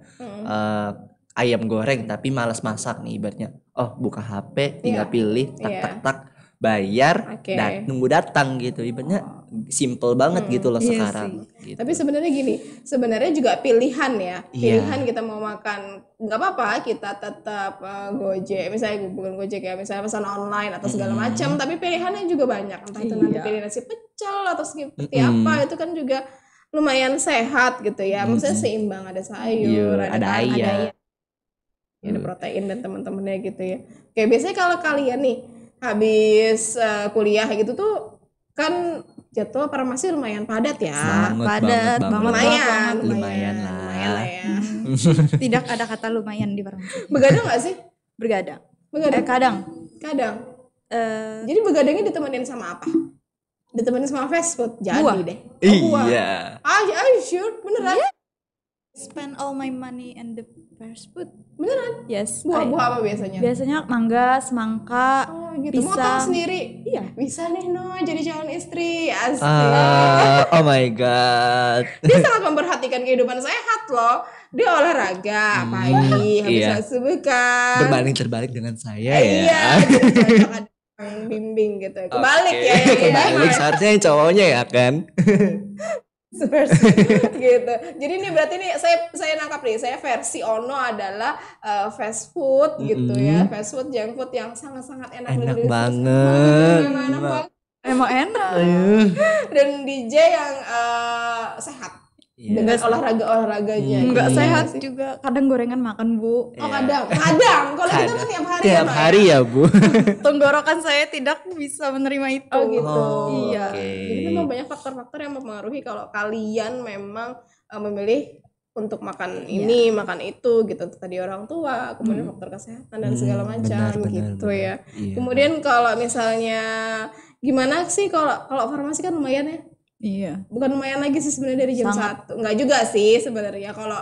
[SPEAKER 3] ayam goreng tapi malas masak nih ibaratnya buka HP tinggal pilih tak bayar
[SPEAKER 1] Oke.
[SPEAKER 3] nunggu datang gitu ibaratnya simple banget gitu loh
[SPEAKER 2] Iya
[SPEAKER 3] sekarang gitu.
[SPEAKER 1] Tapi sebenarnya gini, sebenarnya juga pilihan ya.
[SPEAKER 3] Iya.
[SPEAKER 1] Pilihan kita mau makan, nggak apa-apa kita tetap Gojek, misalnya bukan Gojek ya, misalnya pesan online atau segala macam, tapi pilihannya juga banyak. Entah itu nanti pilih nasi pecel atau seperti apa, itu kan juga lumayan sehat gitu ya. Maksudnya seimbang, ada sayur,
[SPEAKER 3] Iya, ada ayam.
[SPEAKER 1] ada protein dan teman-temannya gitu ya. Oke, biasanya kalau kalian nih habis kuliah gitu tuh kan jadwal farmasi lumayan padat ya.
[SPEAKER 2] Padat banget.
[SPEAKER 3] Lumayan lah.
[SPEAKER 1] Ya.
[SPEAKER 2] Tidak ada kata lumayan di farmasi.
[SPEAKER 1] Begadang nggak sih?
[SPEAKER 2] Bergadang.
[SPEAKER 1] Begadang.
[SPEAKER 2] Kadang.
[SPEAKER 1] Jadi begadangnya ditemenin sama apa? Ditemenin sama fast food. Jadi
[SPEAKER 2] Buah.
[SPEAKER 1] deh.
[SPEAKER 3] Iya.
[SPEAKER 1] Are you sure? Beneran?
[SPEAKER 2] Spend all my money and the fast food.
[SPEAKER 1] Beneran?
[SPEAKER 2] Yes.
[SPEAKER 1] Buah apa biasanya?
[SPEAKER 2] Biasanya mangga, semangka,
[SPEAKER 1] Oh gitu. Motong
[SPEAKER 2] pisang.
[SPEAKER 1] sendiri? Iya. Bisa nih jadi calon istri. Asik.
[SPEAKER 3] Oh my god.
[SPEAKER 1] Dia sangat memperhatikan kehidupan sehat loh. Dia olahraga pagi, habis
[SPEAKER 3] iya.
[SPEAKER 1] subuh kan.
[SPEAKER 3] Berbanding terbalik dengan saya ya.
[SPEAKER 1] Iya, jadi cocok ada yang bimbing gitu. Kebalik
[SPEAKER 3] Oke.
[SPEAKER 1] ya. yang
[SPEAKER 3] Kebalik seharusnya yang cowoknya ya kan.
[SPEAKER 1] Seperti gitu. Jadi ini berarti nih saya nangkap nih, saya versi Ono adalah fast food gitu ya, fast food, junk food yang sangat-sangat enak
[SPEAKER 3] Enak
[SPEAKER 1] dan
[SPEAKER 3] banget.
[SPEAKER 1] enak banget.
[SPEAKER 2] Emang enak.
[SPEAKER 1] Dan DJ yang sehat
[SPEAKER 3] Iya.
[SPEAKER 1] dengan olahraganya.
[SPEAKER 2] Enggak
[SPEAKER 1] Iya
[SPEAKER 2] sehat
[SPEAKER 1] sih.
[SPEAKER 2] juga. Kadang gorengan makan Bu.
[SPEAKER 1] Oh kadang. Kalau kita kan tiap hari
[SPEAKER 3] Tiap
[SPEAKER 1] ya, Mbak,
[SPEAKER 3] hari ya Bu.
[SPEAKER 2] Tenggorokan saya tidak bisa menerima itu.
[SPEAKER 1] Oh gitu.
[SPEAKER 3] Oh,
[SPEAKER 2] Iya.
[SPEAKER 3] oke.
[SPEAKER 1] Jadi memang banyak faktor-faktor yang mempengaruhi kalau kalian memang memilih untuk makan ini, makan itu gitu. Tadi orang tua, kemudian faktor kesehatan dan segala macam
[SPEAKER 3] benar,
[SPEAKER 1] gitu
[SPEAKER 3] benar.
[SPEAKER 1] ya.
[SPEAKER 3] Iya.
[SPEAKER 1] Kemudian kalau misalnya gimana sih kalau farmasi kan lumayan ya?
[SPEAKER 2] Iya.
[SPEAKER 1] Bukan lumayan lagi sih sebenarnya dari jam 1. Enggak juga sih sebenarnya kalau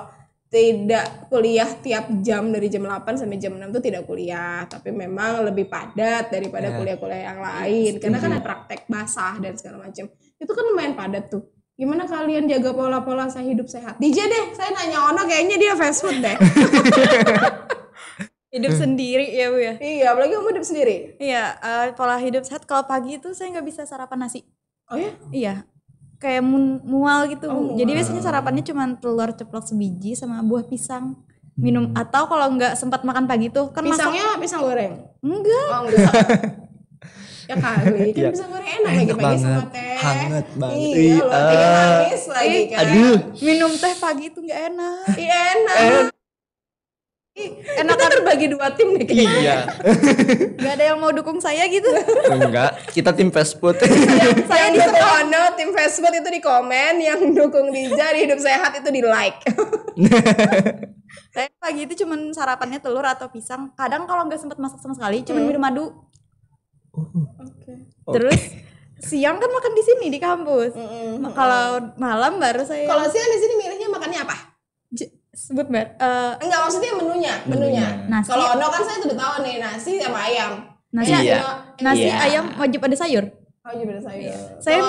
[SPEAKER 1] tidak kuliah tiap jam dari jam 8 sampai jam 6 itu tidak kuliah, tapi memang lebih padat daripada kuliah-kuliah yang lain karena kan ada praktek basah dan segala macam. Itu kan lumayan padat tuh. Gimana kalian jaga pola-pola saya hidup sehat? DJ deh, saya nanya Ono kayaknya dia fast food deh.
[SPEAKER 2] Hidup sendiri ya Bu ya.
[SPEAKER 1] Iya, apalagi kamu hidup sendiri.
[SPEAKER 2] Iya, pola hidup sehat. Kalau pagi itu saya nggak bisa sarapan nasi.
[SPEAKER 1] Oh ya?
[SPEAKER 2] Iya. Kayak mual gitu Bu. Jadi biasanya sarapannya cuma telur ceplok sebiji sama buah pisang. Minum atau kalau nggak sempat makan pagi tuh kan
[SPEAKER 1] Pisangnya pisang goreng.
[SPEAKER 2] Enggak.
[SPEAKER 1] Oh enggak. Ya kali, kan pisang goreng enak lagi pagi sama teh.
[SPEAKER 3] Hangat banget.
[SPEAKER 1] Iya, loh, tehnya manis lagi kan.
[SPEAKER 3] Aduh.
[SPEAKER 2] Minum teh pagi itu nggak enak.
[SPEAKER 1] Iya enak. Kita terbagi 2 tim nih kayaknya.
[SPEAKER 3] Iya.
[SPEAKER 2] Gak ada yang mau dukung saya gitu.
[SPEAKER 3] Enggak, kita tim fast food.
[SPEAKER 1] Saya di Ono, tim fast food itu di komen, yang dukung Dija di Hidup Sehat itu di like.
[SPEAKER 2] Saya pagi itu cuman sarapannya telur atau pisang. Kadang kalau nggak sempat masak sama sekali, cuman minum madu. Terus siang kan makan di sini di kampus. Kalau malam baru saya.
[SPEAKER 1] Kalau siang di sini milihnya makannya apa?
[SPEAKER 2] Sebut Mbak.
[SPEAKER 1] Enggak, maksudnya menunya.
[SPEAKER 2] Nasi.
[SPEAKER 1] Kalau Ono kan saya udah tahu nih, nasi sama ayam.
[SPEAKER 2] Nasi,
[SPEAKER 3] Iya.
[SPEAKER 2] nasi
[SPEAKER 3] Iya.
[SPEAKER 2] ayam wajib ada sayur.
[SPEAKER 1] Oh, juga sayur.
[SPEAKER 2] Saya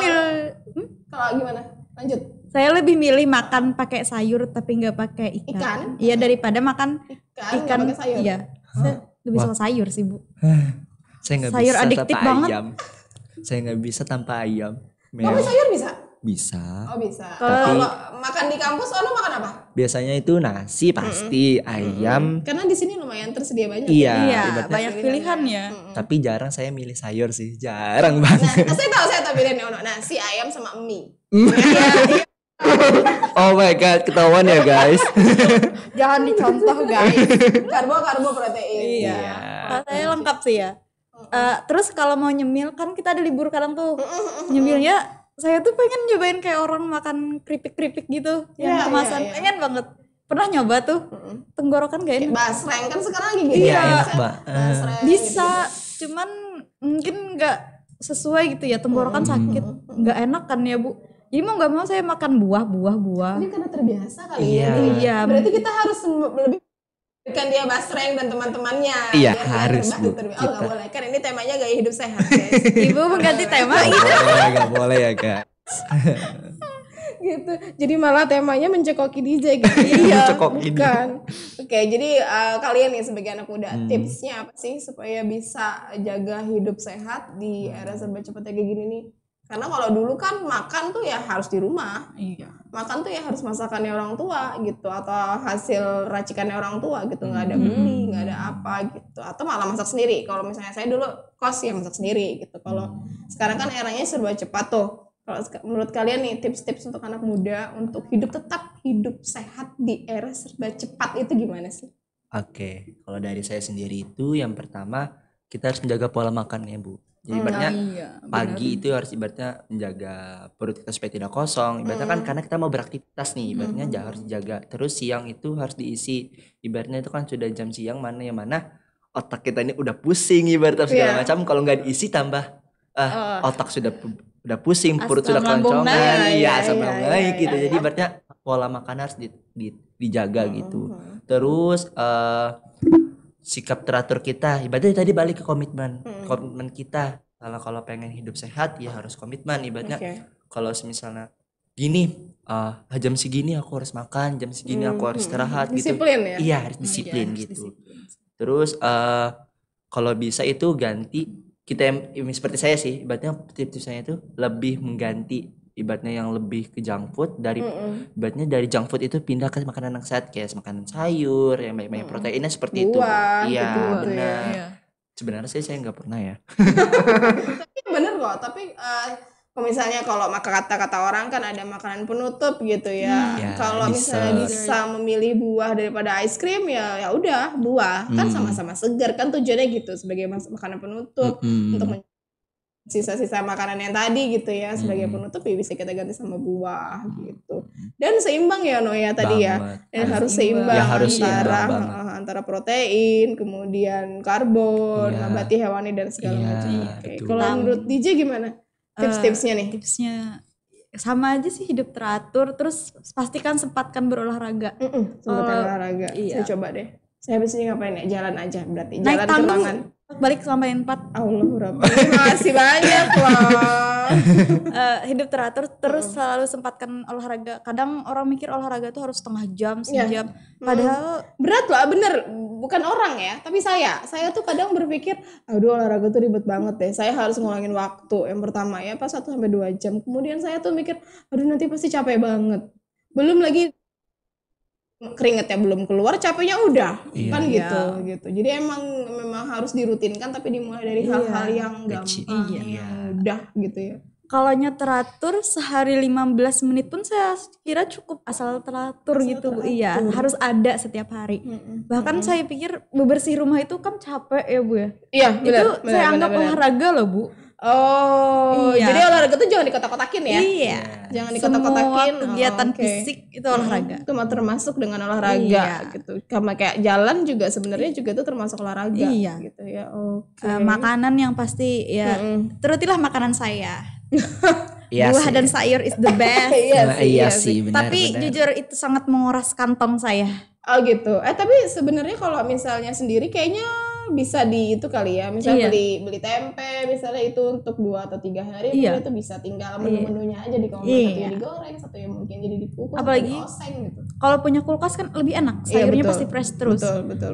[SPEAKER 1] Kalau gimana? Lanjut.
[SPEAKER 2] Saya lebih milih makan pakai sayur tapi nggak pakai ikan.
[SPEAKER 1] Ikan?
[SPEAKER 2] Iya daripada makan
[SPEAKER 1] Ikan nggak pakai sayur.
[SPEAKER 2] Iya. Saya lebih suka sayur sih Bu.
[SPEAKER 3] Saya nggak
[SPEAKER 2] Sayur
[SPEAKER 3] bisa
[SPEAKER 2] adiktif
[SPEAKER 3] tanpa
[SPEAKER 2] banget.
[SPEAKER 3] ayam. Saya nggak bisa tanpa ayam.
[SPEAKER 1] Kamu sayur bisa?
[SPEAKER 3] Bisa.
[SPEAKER 1] Oh bisa.
[SPEAKER 2] Kalau-
[SPEAKER 1] Kalau makan di kampus, Ono makan apa?
[SPEAKER 3] Biasanya itu nasi pasti, ayam.
[SPEAKER 1] Karena di sini lumayan tersedia banyak.
[SPEAKER 3] Iya,
[SPEAKER 2] Iya,
[SPEAKER 3] ibaratnya.
[SPEAKER 2] banyak pilihannya.
[SPEAKER 3] Tapi jarang saya milih sayur sih, jarang banget.
[SPEAKER 1] Nah, saya tahu pilihannya Ono, nasi, ayam sama mie.
[SPEAKER 3] Oh my god, ketahuan ya guys.
[SPEAKER 2] Jangan dicontoh guys.
[SPEAKER 1] Karbo protein.
[SPEAKER 2] Iya. Kalau saya lengkap sih ya. Terus kalau mau nyemil kan kita ada libur kadang tuh. Nyemilnya saya tuh pengen nyobain kayak orang makan keripik-keripik gitu yang
[SPEAKER 1] Iya,
[SPEAKER 2] kemasan.
[SPEAKER 1] iya, iya.
[SPEAKER 2] Pengen banget. Pernah nyoba tuh. Tenggorokan gak enak.
[SPEAKER 1] Basreng kan sekarang lagi gitu.
[SPEAKER 3] Iya,
[SPEAKER 1] ya.
[SPEAKER 3] enak banget.
[SPEAKER 1] Basreng.
[SPEAKER 2] Bisa, cuman mungkin nggak sesuai gitu ya. Tenggorokan sakit, nggak enak kan ya Bu. Jadi mau nggak mau saya makan buah.
[SPEAKER 1] Ini karena terbiasa kali
[SPEAKER 3] Iya.
[SPEAKER 1] ya.
[SPEAKER 2] Iya.
[SPEAKER 1] Berarti kita harus lebih berikan dia basreng dan teman-temannya.
[SPEAKER 3] Iya,
[SPEAKER 1] Biar dia
[SPEAKER 3] harus, Bu,
[SPEAKER 1] terbiasa. Oh
[SPEAKER 3] kita.
[SPEAKER 1] nggak boleh, kan ini temanya gaya hidup sehat guys.
[SPEAKER 2] Ibu mengganti tema gitu.
[SPEAKER 3] Gak boleh ya guys.
[SPEAKER 1] Gitu. Jadi malah temanya mencekoki DJ gitu. Iya.
[SPEAKER 3] Mencekoki
[SPEAKER 1] Bukan. Oke, jadi kalian nih sebagai anak muda, tipsnya apa sih supaya bisa jaga hidup sehat di era serba cepat kayak gini nih? Karena kalau dulu kan makan tuh ya harus di rumah.
[SPEAKER 2] Iya.
[SPEAKER 1] Makan tuh ya harus masakannya orang tua gitu, atau hasil racikannya orang tua gitu, nggak ada beli, nggak ada apa gitu, atau malah masak sendiri. Kalau misalnya saya dulu kos ya masak sendiri gitu. Kalau sekarang kan eranya serba cepat tuh. Kalau menurut kalian nih tips-tips untuk anak muda untuk tetap hidup sehat di era serba cepat itu gimana sih?
[SPEAKER 3] Oke, kalau dari saya sendiri itu yang pertama kita harus menjaga pola makan ya Bu. Jadi ibaratnya pagi itu harus ibaratnya menjaga perut kita supaya tidak kosong. Ibaratnya kan karena kita mau beraktivitas nih, ibaratnya harus dijaga. Terus siang itu harus diisi. Ibaratnya itu kan sudah jam siang mana otak kita ini udah pusing ibaratnya segala macam. Kalau nggak diisi tambah otak udah pusing, perut sudah
[SPEAKER 2] lambung
[SPEAKER 3] keloncongan,
[SPEAKER 1] naik.
[SPEAKER 3] asam
[SPEAKER 1] Iya,
[SPEAKER 3] lambung naik gitu. Jadi ibaratnya pola makan harus dijaga gitu. Terus sikap teratur kita, ibaratnya tadi balik ke komitmen kita. Kalau pengen hidup sehat ya harus komitmen. Ibaratnya kalau misalnya gini, jam segini aku harus makan, jam segini aku harus istirahat gitu.
[SPEAKER 1] Disiplin ya?
[SPEAKER 3] Iya harus disiplin gitu. Terus kalau bisa itu ganti kita yang seperti saya sih, ibaratnya tips saya itu lebih mengganti ibaratnya yang lebih ke junk food ibaratnya dari junk food itu pindah ke makanan yang sehat kayak makanan sayur yang banyak proteinnya seperti
[SPEAKER 1] Buah,
[SPEAKER 3] itu. Iya
[SPEAKER 1] gitu
[SPEAKER 3] benar.
[SPEAKER 2] Iya.
[SPEAKER 3] Sebenarnya saya nggak pernah ya.
[SPEAKER 1] Tapi bener kok, tapi kalau misalnya kalau kata-kata orang kan ada makanan penutup gitu ya.
[SPEAKER 3] Ya,
[SPEAKER 1] Kalau misalnya
[SPEAKER 3] dessert.
[SPEAKER 1] bisa memilih buah daripada es krim ya udah buah kan sama-sama segar kan, tujuannya gitu sebagai makanan penutup untuk sisa-sisa makanan yang tadi gitu ya sebagai penutup ya bisa kita ganti sama buah gitu. Dan seimbang ya Noya tadi ya.
[SPEAKER 3] Banget.
[SPEAKER 1] Dan harus seimbang
[SPEAKER 3] Ya, harus
[SPEAKER 1] antara
[SPEAKER 3] seimbang banget.
[SPEAKER 1] antara protein, kemudian karbon,
[SPEAKER 3] Iya.
[SPEAKER 1] nabati, hewani dan segala
[SPEAKER 3] Iya,
[SPEAKER 1] macam. Oke.
[SPEAKER 3] betul.
[SPEAKER 1] Kalau menurut DJ gimana? Tips-tipsnya nih.
[SPEAKER 2] Tipsnya sama aja sih, hidup teratur, terus pastikan sempatkan berolahraga.
[SPEAKER 1] Sebutan olahraga.
[SPEAKER 2] iya.
[SPEAKER 1] Saya coba deh. Saya habis ini ngapain ya? Jalan aja berarti.
[SPEAKER 2] Naik
[SPEAKER 1] Jalan ke
[SPEAKER 2] tangga
[SPEAKER 1] ruangan.
[SPEAKER 2] balik sampai 4.
[SPEAKER 1] Allahu Rabbi. Terima kasih banyak loh.
[SPEAKER 2] Hidup teratur, terus selalu sempatkan olahraga. Kadang orang mikir olahraga tuh harus setengah jam, sejam. Padahal
[SPEAKER 1] Berat loh, bener. Bukan orang ya, tapi saya tuh kadang berpikir, aduh olahraga tuh ribet banget deh. Saya harus ngulangin waktu. Yang pertama ya pas 1-2 jam. Kemudian saya tuh mikir, aduh nanti pasti capek banget. Belum lagi keringetnya belum keluar, capeknya udah.
[SPEAKER 3] Iya.
[SPEAKER 1] Kan gitu. Jadi memang harus dirutinkan, tapi dimulai dari hal-hal yang
[SPEAKER 3] Kecil.
[SPEAKER 1] gampang,
[SPEAKER 3] Iya.
[SPEAKER 1] yang mudah gitu ya.
[SPEAKER 2] Kalau teratur sehari 15 menit pun saya kira cukup, asal teratur gitu Bu. Iya, harus ada setiap hari. Bahkan saya pikir bebersih rumah itu kan capek ya Bu ya.
[SPEAKER 1] Iya,
[SPEAKER 2] Itu saya anggap olahraga loh Bu.
[SPEAKER 1] Oh,
[SPEAKER 2] Iya.
[SPEAKER 1] jadi olahraga tuh jangan dikotak-kotakin ya?
[SPEAKER 2] Iya.
[SPEAKER 1] Jangan
[SPEAKER 2] Semua
[SPEAKER 1] dikotak-kotakin.
[SPEAKER 2] kegiatan
[SPEAKER 1] oke.
[SPEAKER 2] fisik itu olahraga.
[SPEAKER 1] Itu mah termasuk dengan olahraga
[SPEAKER 2] Iya.
[SPEAKER 1] gitu. Sama kayak jalan juga sebenarnya juga itu termasuk olahraga
[SPEAKER 2] Iya.
[SPEAKER 1] gitu ya. Oke.
[SPEAKER 2] Makanan yang pasti ya terutilah makanan saya.
[SPEAKER 3] Iya
[SPEAKER 2] Buah
[SPEAKER 3] sih.
[SPEAKER 2] dan sayur is the best.
[SPEAKER 3] Iya sih, benar.
[SPEAKER 2] Tapi
[SPEAKER 3] benar.
[SPEAKER 2] jujur itu sangat menguras kantong saya.
[SPEAKER 1] Oh gitu. Tapi sebenarnya kalau misalnya sendiri kayaknya bisa di itu kali ya. Misalnya
[SPEAKER 2] Iya.
[SPEAKER 1] beli tempe misalnya itu untuk 2 atau 3 hari
[SPEAKER 2] Iya.
[SPEAKER 1] mungkin itu bisa tinggal menu-menunya aja di kamar.
[SPEAKER 2] Iya.
[SPEAKER 1] Satunya digoreng, satunya mungkin jadi dikukus,
[SPEAKER 2] Apalagi
[SPEAKER 1] atau dioseng gitu.
[SPEAKER 2] kalau punya kulkas kan lebih enak.
[SPEAKER 1] Iya,
[SPEAKER 2] Sayurnya
[SPEAKER 1] betul.
[SPEAKER 2] pasti fresh terus.
[SPEAKER 1] Betul.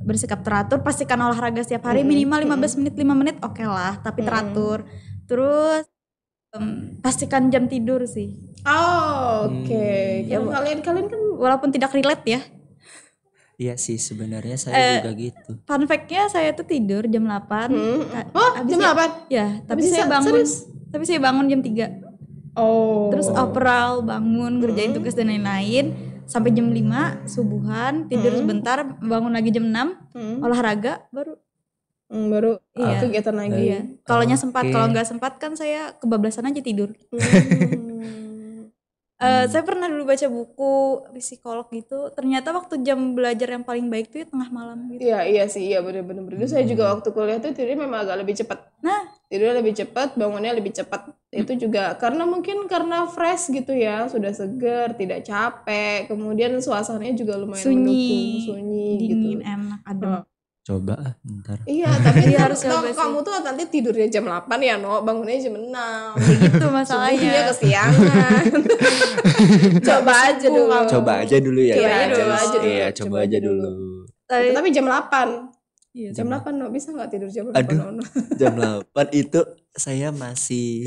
[SPEAKER 2] Bersikap teratur, pastikan olahraga setiap hari minimal 15 menit, 5 menit oke lah, tapi teratur. Terus pastikan jam tidur sih.
[SPEAKER 1] Oh, oke. Karena kalian kan
[SPEAKER 2] Walaupun tidak relate ya.
[SPEAKER 3] Iya sih, sebenarnya saya juga gitu.
[SPEAKER 2] Fun fact-nya saya tuh tidur jam 8.
[SPEAKER 1] Oh, jam 8?
[SPEAKER 2] Ya, tapi
[SPEAKER 1] Bisa,
[SPEAKER 2] saya bangun.
[SPEAKER 1] serius?
[SPEAKER 2] Tapi saya bangun jam 3.
[SPEAKER 1] Oh.
[SPEAKER 2] Terus operal, bangun, ngerjain tugas dan lain-lain sampai jam 5 subuhan, tidur sebentar, bangun lagi jam 6, olahraga baru.
[SPEAKER 1] Baru
[SPEAKER 2] Iya.
[SPEAKER 1] kegiatan lagi.
[SPEAKER 2] Iya. Kalaunya sempat,
[SPEAKER 3] Oke.
[SPEAKER 2] kalau nggak sempat kan saya kebablasan aja tidur. Saya pernah dulu baca buku psikolog gitu. Ternyata waktu jam belajar yang paling baik tuh ya tengah malam gitu.
[SPEAKER 1] Iya sih, iya bener-bener. Dulu saya juga waktu kuliah tuh tidurnya memang agak lebih cepat.
[SPEAKER 2] Nah,
[SPEAKER 1] Tidurnya lebih cepat, bangunnya lebih cepat. Itu juga karena fresh gitu ya, sudah seger, tidak capek. Kemudian suasananya juga lumayan mendukung, sunyi
[SPEAKER 2] dingin,
[SPEAKER 1] gitu.
[SPEAKER 2] enak, adem.
[SPEAKER 3] Coba bentar.
[SPEAKER 1] Iya, tapi
[SPEAKER 2] Iya,
[SPEAKER 1] kan
[SPEAKER 2] harus coba sih.
[SPEAKER 1] kamu tuh nanti tidurnya jam 8 ya, No. Bangunnya jam 6.
[SPEAKER 2] Gitu
[SPEAKER 1] Subuhnya
[SPEAKER 2] masalahnya.
[SPEAKER 1] kesiangan. Coba aja dulu.
[SPEAKER 3] Coba aja dulu ya.
[SPEAKER 1] Coba
[SPEAKER 3] guys.
[SPEAKER 1] aja dulu.
[SPEAKER 3] Iya, coba aja dulu.
[SPEAKER 1] Tapi jam 8.
[SPEAKER 2] Iya,
[SPEAKER 1] Jam 8, No. Bisa nggak tidur jam 8?
[SPEAKER 3] Aduh.
[SPEAKER 1] No?
[SPEAKER 3] Jam 8 itu saya masih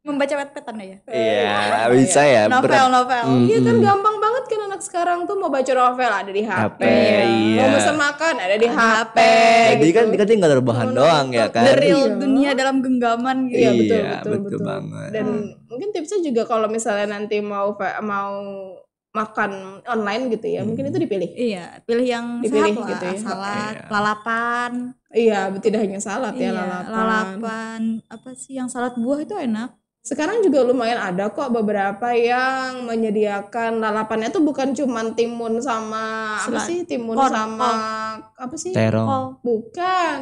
[SPEAKER 2] membaca wetpetan ya.
[SPEAKER 3] iya bisa ya.
[SPEAKER 2] Novel.
[SPEAKER 1] Iya kan gampang banget kan anak sekarang tuh mau baca novel ada di HP.
[SPEAKER 3] Iya.
[SPEAKER 1] Mau pesan makan ada di HP.
[SPEAKER 3] Jadi
[SPEAKER 1] gitu.
[SPEAKER 3] kan tinggal rebahan doang ya kan.
[SPEAKER 2] The real dunia dalam genggaman gitu.
[SPEAKER 1] Iya, betul
[SPEAKER 3] banget.
[SPEAKER 1] Dan mungkin tipsnya juga kalau misalnya nanti mau makan online gitu ya, mungkin itu dipilih.
[SPEAKER 2] Iya, pilih yang
[SPEAKER 1] Dipilih
[SPEAKER 2] sehat lah,
[SPEAKER 1] gitu ya.
[SPEAKER 2] salad, lalapan.
[SPEAKER 1] Iya, tidak hanya salad ya,
[SPEAKER 2] Iya, lalapan. Apa sih yang salad buah itu enak?
[SPEAKER 1] Sekarang juga lumayan ada kok beberapa yang menyediakan lalapannya tuh bukan cuman timun sama apa sih? Timun sama apa sih?
[SPEAKER 3] Terong.
[SPEAKER 2] Kol,
[SPEAKER 1] Bukan.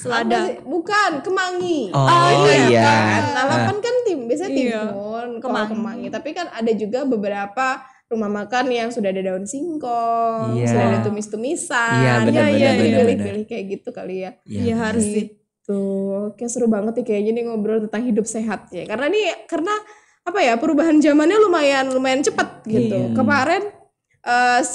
[SPEAKER 2] selada.
[SPEAKER 1] Apa sih? Bukan, kemangi.
[SPEAKER 3] Oh, iya.
[SPEAKER 1] Kan? Lalapan kan biasanya
[SPEAKER 2] Iya.
[SPEAKER 1] timun, kemangi. Tapi kan ada juga beberapa rumah makan yang sudah ada daun singkong,
[SPEAKER 3] Iya.
[SPEAKER 1] sudah ada tumis-tumisan.
[SPEAKER 3] Iya, benar,
[SPEAKER 1] Jadi
[SPEAKER 3] benar, benar.
[SPEAKER 1] pilih-pilih kayak gitu kali ya.
[SPEAKER 2] Iya, harus sih.
[SPEAKER 1] Tuh, kayak seru banget nih kayaknya nih ngobrol tentang hidup sehat ya. Karena apa ya, perubahan zamannya lumayan cepat gitu. Kemarin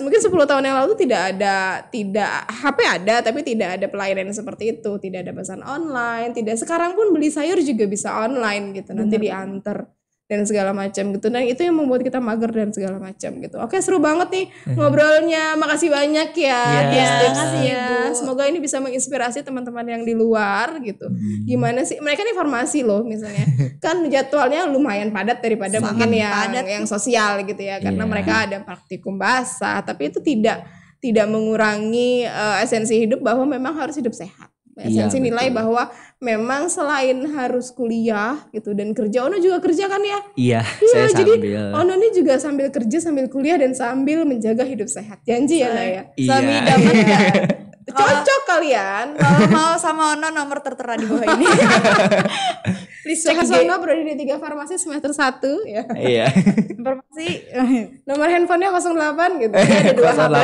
[SPEAKER 1] mungkin 10 tahun yang lalu tidak HP ada tapi tidak ada pelayanan seperti itu, tidak ada pesan online, sekarang pun beli sayur juga bisa online gitu, nanti diantar dan segala macam gitu. Dan itu yang membuat kita mager dan segala macam gitu. Oke, seru banget nih ngobrolnya. Makasih banyak ya tips-tipsnya. Semoga ini bisa menginspirasi teman-teman yang di luar gitu. Gimana sih? Mereka kan informasi loh misalnya. Kan jadwalnya lumayan padat daripada mungkin yang sosial gitu ya. Karena mereka ada praktikum bahasa, tapi itu tidak mengurangi esensi hidup bahwa memang harus hidup sehat. Esensi nilai bahwa memang selain harus kuliah gitu dan kerja, Ono juga kerja kan ya?
[SPEAKER 3] Iya, saya
[SPEAKER 1] Jadi
[SPEAKER 3] sambil.
[SPEAKER 1] Ono ini juga sambil kerja, sambil kuliah dan sambil menjaga hidup sehat. Janji ya saya.
[SPEAKER 3] Iya.
[SPEAKER 2] Suami idaman enggak?
[SPEAKER 1] Cocok kalian.
[SPEAKER 2] Kalau mau sama Ono nomor tertera di bawah ini. Please cek
[SPEAKER 1] Cek
[SPEAKER 2] IG.
[SPEAKER 1] Ono Prodi D3 Farmasi semester 1 ya.
[SPEAKER 3] Iya.
[SPEAKER 2] Informasi
[SPEAKER 1] Nomor handphonenya 08 gitu. Dia ada 2 HP.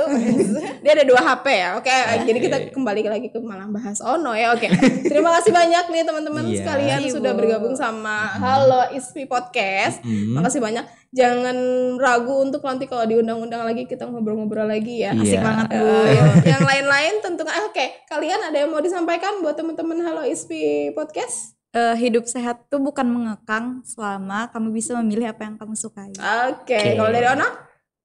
[SPEAKER 2] 121.
[SPEAKER 1] Dia ada 2 HP ya. Oke, jadi kita kembali lagi ke malah bahas Ono ya. Oke. Terima kasih banyak nih teman-teman
[SPEAKER 3] Iya.
[SPEAKER 1] sekalian sudah bergabung sama Halo ISPI Podcast. Makasih banyak. Jangan ragu untuk nanti kalau diundang-undang lagi kita ngobrol-ngobrol lagi ya.
[SPEAKER 3] Asik
[SPEAKER 2] banget, Bu.
[SPEAKER 1] Yang lain-lain tentunya oke. Kalian ada yang mau disampaikan buat teman-teman Halo ISPI Podcast?
[SPEAKER 2] Hidup sehat tuh bukan mengekang selama kamu bisa memilih apa yang kamu sukai.
[SPEAKER 1] Oke. Kalau dari Ono?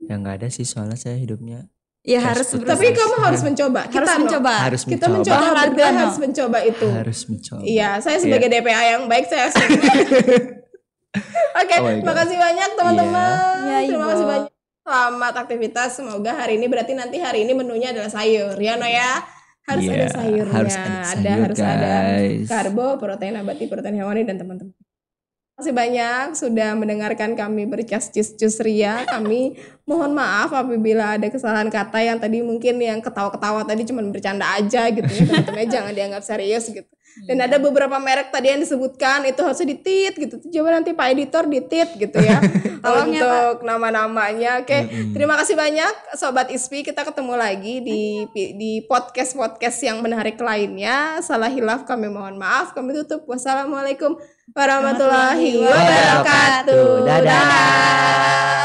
[SPEAKER 3] Ya nggak ada sih soalnya saya hidupnya
[SPEAKER 2] Ya harus
[SPEAKER 3] Fast food.
[SPEAKER 2] berusaha.
[SPEAKER 1] Tapi kamu harus mencoba.
[SPEAKER 2] Harus
[SPEAKER 1] Kita
[SPEAKER 2] mencoba.
[SPEAKER 3] Harus
[SPEAKER 1] Kita
[SPEAKER 3] mencoba.
[SPEAKER 1] mencoba
[SPEAKER 2] Olahraga,
[SPEAKER 1] berdua
[SPEAKER 2] no.
[SPEAKER 1] harus mencoba itu.
[SPEAKER 3] Harus mencoba.
[SPEAKER 1] Iya, saya sebagai DPA yang baik saya harus. Oke,
[SPEAKER 3] Oh my God.
[SPEAKER 1] makasih banyak teman-teman.
[SPEAKER 2] Iya,
[SPEAKER 1] Terima
[SPEAKER 2] Ibu.
[SPEAKER 1] kasih banyak. Selamat aktivitas. Semoga hari ini berarti nanti hari ini menunya adalah sayur, ya No ya. Harus
[SPEAKER 3] Iya,
[SPEAKER 1] ada sayurnya.
[SPEAKER 3] harus ada sayur,
[SPEAKER 1] harus ada
[SPEAKER 3] guys.
[SPEAKER 1] karbo, protein nabati, protein hewani dan teman-teman. Terima kasih banyak sudah mendengarkan kami bercus-cus ria. Kami mohon maaf apabila ada kesalahan kata yang tadi mungkin yang ketawa-ketawa tadi cuma bercanda aja gitu ya. Teman-teman jangan dianggap serius gitu. Dan ada beberapa merek tadi yang disebutkan itu harusnya ditit gitu. Coba nanti Pak Editor ditit gitu ya.
[SPEAKER 2] Tolong ya,
[SPEAKER 1] untuk nama-namanya. Oke, terima kasih banyak Sobat ISPI. Kita ketemu lagi di podcast-podcast yang menarik lainnya. Salah hilaf kami mohon maaf. Kami tutup. Wassalamualaikum warahmatullahi wabarakatuh.
[SPEAKER 3] Dadah.